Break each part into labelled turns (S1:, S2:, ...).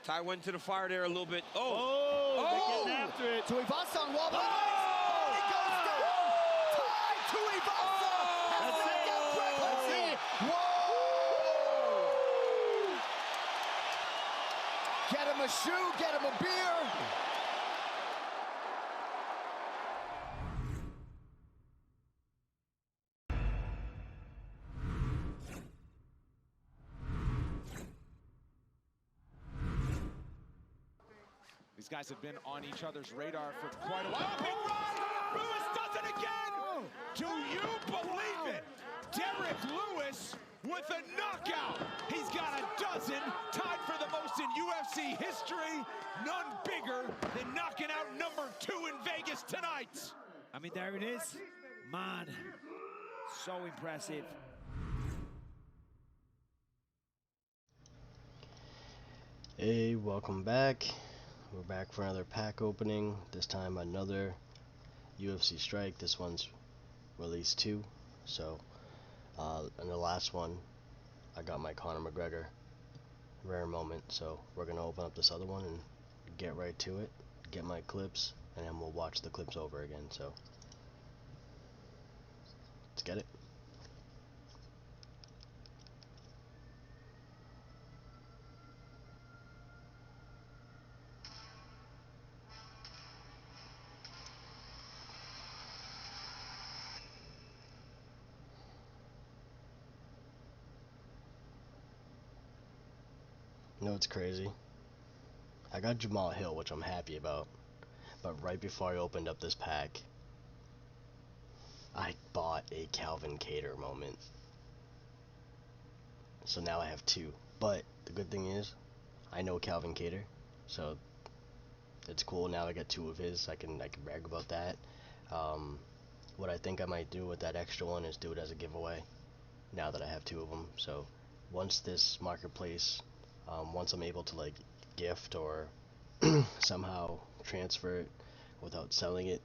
S1: Ty went to the fire there a little bit.
S2: They're getting after it.
S3: Tuivasa on wall.
S1: Oh!
S3: He goes down. Ty Tuivasa has knocked out Brett Lee. Whoa! Get him a shoe, get him a beer.
S4: These guys have been on each other's radar for quite a while. Big run! Lewis does it again! Do you believe it? Derek Lewis with a knockout. He's got a dozen, tied for the most in UFC history. None bigger than knocking out number 2 in Vegas tonight.
S2: I mean, there it is. Man, so impressive.
S5: Hey, welcome back. We're back for another pack opening. This time another UFC strike. This one's release 2. So, in the last one, I got my Conor McGregor rare moment. So we're gonna open up this other one and get right to it. Get my clips, and then we'll watch the clips over again. So, let's get it. You know, it's crazy. I got Jamal Hill, which I'm happy about, but right before I opened up this pack, I bought a Calvin Kattar moment. So now I have 2. But the good thing is, I know Calvin Kattar, so it's cool. Now I got 2 of his. I can brag about that. What I think I might do with that extra one is do it as a giveaway. Now that I have 2 of them, so once this marketplace, once I'm able to like gift or somehow transfer it without selling it,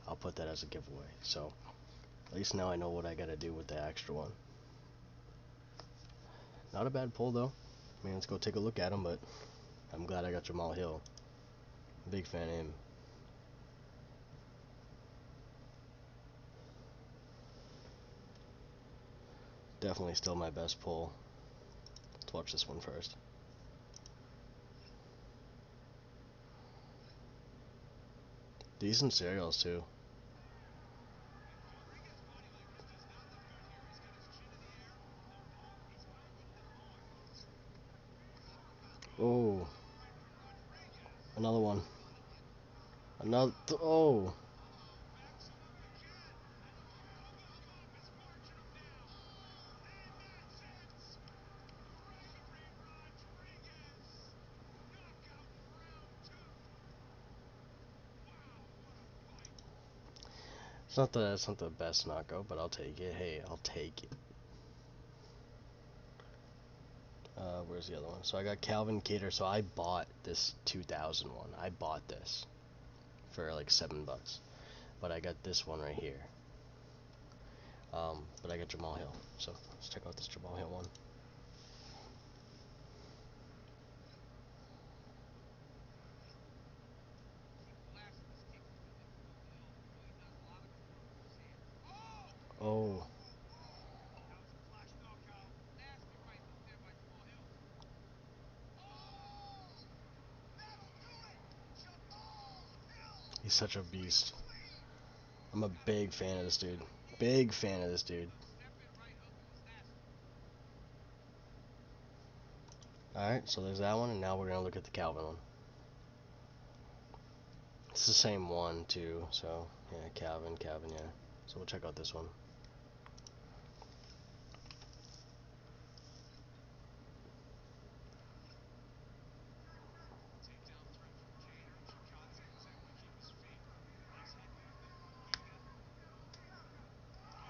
S5: I'll put that as a giveaway. So at least now I know what I gotta do with the extra one. Not a bad pull though. I mean, let's go take a look at him, but I'm glad I got Jamal Hill. Big fan of him. Definitely still my best pull. Let's watch this one first. Decent cereals too. Oh, another one. Another. Oh. It's not the best knockout, but I'll take it. Hey, I'll take it. Where's the other one? So I got Calvin Kattar. So I bought this 2001. I bought this for like $7, but I got this one right here. But I got Jamal Hill. So let's check out this Jamal Hill one. Oh. He's such a beast. I'm a big fan of this dude. Big fan of this dude. Alright, so there's that one, and now we're gonna look at the Calvin one. It's the same one too, so yeah, Calvin, yeah. So we'll check out this one.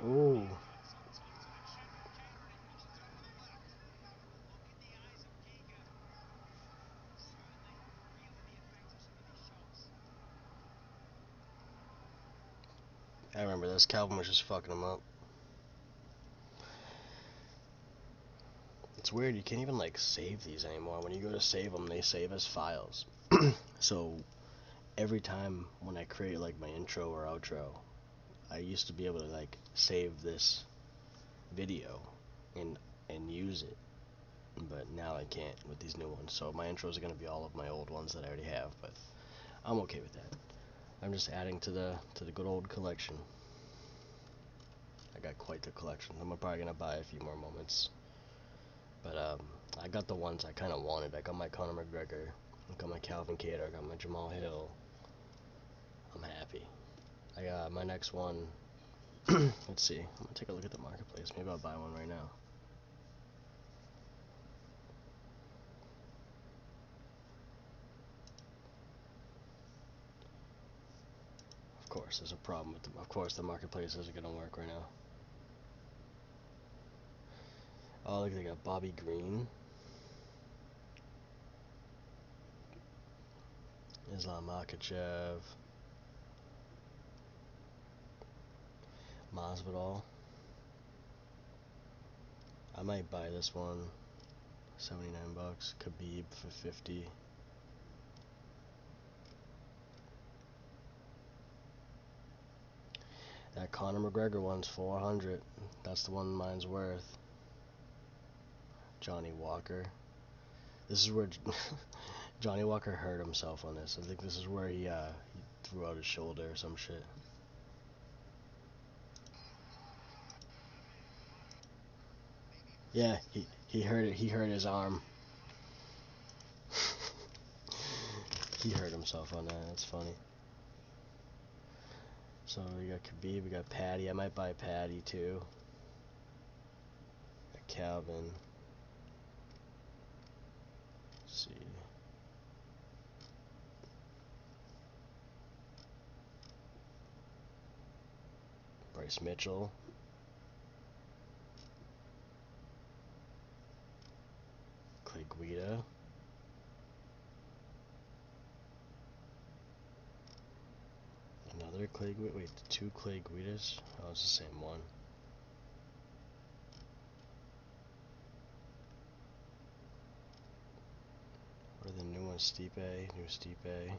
S5: Ooh. I remember this. Calvin was just fucking him up. It's weird, you can't even like save these anymore. When you go to save them, they save as files. So every time when I create like my intro or outro, I used to be able to like save this video and use it, but now I can't with these new ones. So my intros are going to be all of my old ones that I already have, but I'm okay with that. I'm just adding to the good old collection. I got quite the collection. I'm probably going to buy a few more moments. But I got the ones I kind of wanted. I got my Conor McGregor, I got my Calvin Kattar, I got my Jamal Hill. I'm happy. I got my next one. Let's see. I'm gonna take a look at the marketplace. Maybe I'll buy one right now. Of course, there's a problem with them. Of course, the marketplace isn't gonna work right now. Oh, look, they got Bobby Green, Islam Makhachev, Masvidal. I might buy this one. 79 bucks. Khabib for 50. That Conor McGregor one's 400. That's the one mine's worth. Johnny Walker. This is where Johnny Walker hurt himself on this. I think this is where he threw out his shoulder or some shit. Yeah, he hurt it. He hurt his arm. He hurt himself on that. That's funny. So we got Khabib, we got Patty. I might buy Patty too. Got Calvin. Let's see. Bryce Mitchell. Clay Guida. Another Clay Guida. Wait, two Clay Guidas? Oh, it's the same one. What are the new ones? Stipe. New Stipe.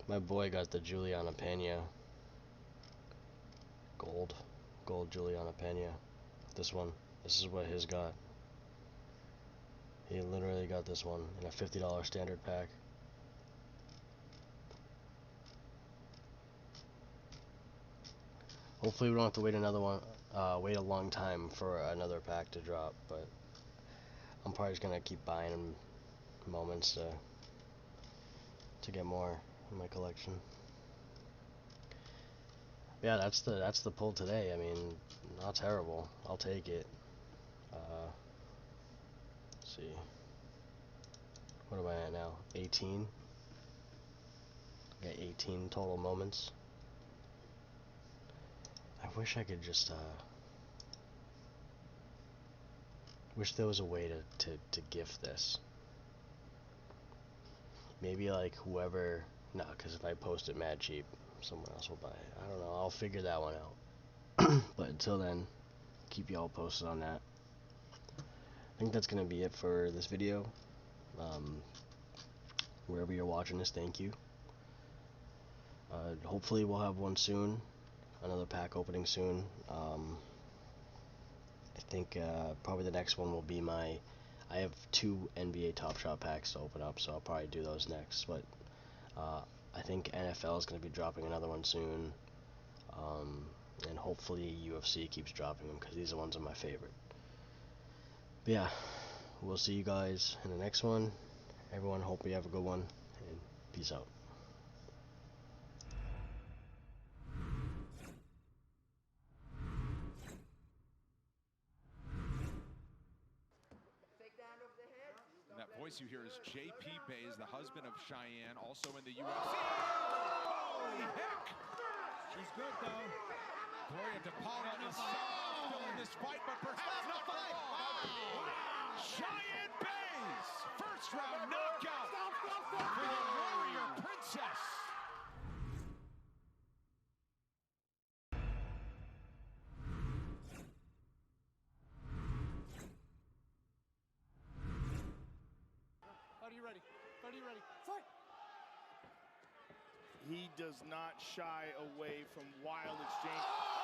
S5: My boy got the Juliana Pena. Gold Juliana Pena. This one. This is what his got. He literally got this one in a $50 standard pack. Hopefully we don't have to wait wait a long time for another pack to drop, but I'm probably just gonna keep buying them moments to get more in my collection. Yeah, that's the pull today. I mean, not terrible. I'll take it. Let's see. What am I at now? 18. Got 18 total moments. I wish I could just wish there was a way to gift this. Maybe like whoever, no, because if I post it mad cheap, someone else will buy it. I don't know. I'll figure that one out. But until then, keep y'all posted on that. I think that's gonna be it for this video. Wherever you're watching this, thank you. Hopefully we'll have one soon. Another pack opening soon. I think probably the next one will be I have 2 NBA Top Shot packs to open up, so I'll probably do those next. But I think NFL is going to be dropping another one soon, and hopefully UFC keeps dropping them because these are ones of my favorite. But yeah, we'll see you guys in the next one. Everyone, hope you have a good one, and peace out.
S4: That voice you hear is J.P. Bays, the husband of Cheyenne, also in the UFC. Holy heck!
S2: She's good, though.
S4: Gloria DePaula is still in this fight, but perhaps not for long. Cheyenne Bays, first round knockout for the Warrior Princess.
S6: Ready, ready. Fight!
S7: He does not shy away from wild exchange.